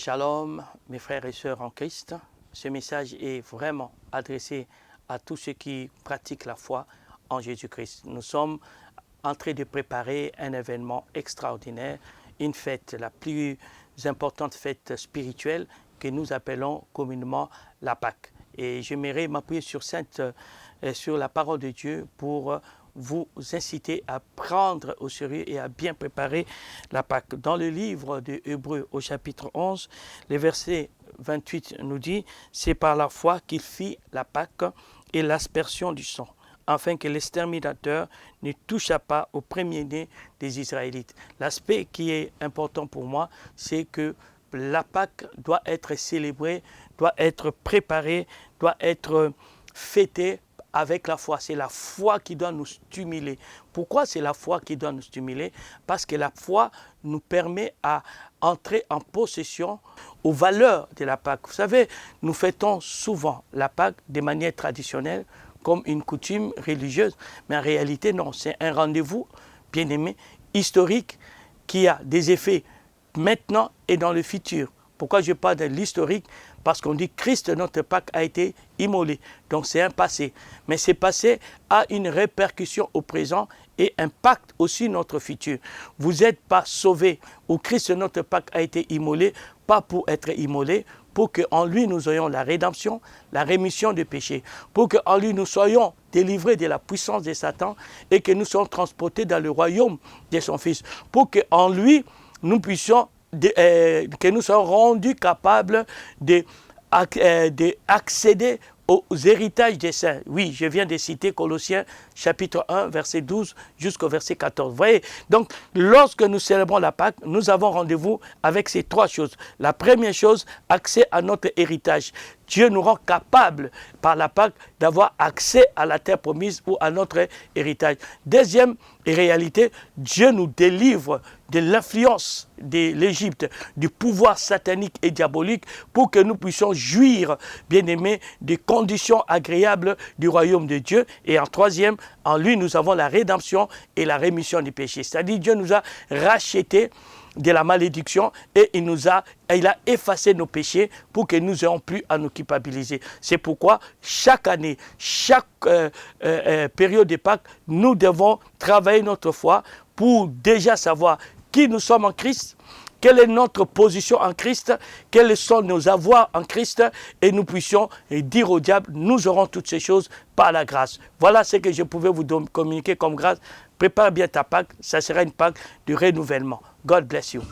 Shalom, mes frères et sœurs en Christ. Ce message est vraiment adressé à tous ceux qui pratiquent la foi en Jésus-Christ. Nous sommes en train de préparer un événement extraordinaire, une fête, la plus importante fête spirituelle que nous appelons communément la Pâque. Et j'aimerais m'appuyer sur la parole de Dieu pour vous inciter à prendre au sérieux et à bien préparer la Pâque. Dans le livre de Hébreux au chapitre 11, le verset 28 nous dit « C'est par la foi qu'il fit la Pâque et l'aspersion du sang, afin que l'exterminateur ne touchât pas au premier-né des Israélites. » L'aspect qui est important pour moi, c'est que la Pâque doit être célébrée, doit être préparée, doit être fêtée avec la foi. C'est la foi qui doit nous stimuler. Pourquoi c'est la foi qui doit nous stimuler? Parce que la foi nous permet à entrer en possession aux valeurs de la Pâque. Vous savez, nous fêtons souvent la Pâque de manière traditionnelle, comme une coutume religieuse, mais en réalité, non, c'est un rendez-vous, bien aimé, historique, qui a des effets maintenant et dans le futur. Pourquoi je parle de l'historique? Parce qu'on dit que Christ, notre Pâque, a été immolé. Donc c'est un passé. Mais ce passé a une répercussion au présent et impacte aussi notre futur. Vous n'êtes pas sauvés, ou Christ, notre Pâque, a été immolé, pas pour être immolé, pour qu'en lui nous ayons la rédemption, la rémission des péchés, pour qu'en lui nous soyons délivrés de la puissance de Satan et que nous soyons transportés dans le royaume de son Fils, pour qu'en lui nous puissions que nous soyons rendus capables d'accéder aux héritages des saints. Oui, je viens de citer Colossiens chapitre 1, verset 12 jusqu'au verset 14. Vous voyez, donc lorsque nous célébrons la Pâque, nous avons rendez-vous avec ces trois choses. La première chose, accès à notre héritage. Dieu nous rend capables par la Pâque d'avoir accès à la terre promise ou à notre héritage. Deuxième réalité, Dieu nous délivre de l'influence de l'Égypte, du pouvoir satanique et diabolique pour que nous puissions jouir, bien aimés, des conditions agréables du royaume de Dieu. Et en troisième, en lui, nous avons la rédemption et la rémission du péché. C'est-à-dire, Dieu nous a rachetés de la malédiction et il a effacé nos péchés pour que nous n'ayons plus à nous culpabiliser. C'est pourquoi chaque année, chaque période de Pâques, nous devons travailler notre foi pour déjà savoir qui nous sommes en Christ, quelle est notre position en Christ, quels sont nos avoirs en Christ, et nous puissions dire au diable, nous aurons toutes ces choses par la grâce. Voilà ce que je pouvais vous communiquer comme grâce. Prépare bien ta Pâque, ça sera une Pâque de renouvellement. God bless you.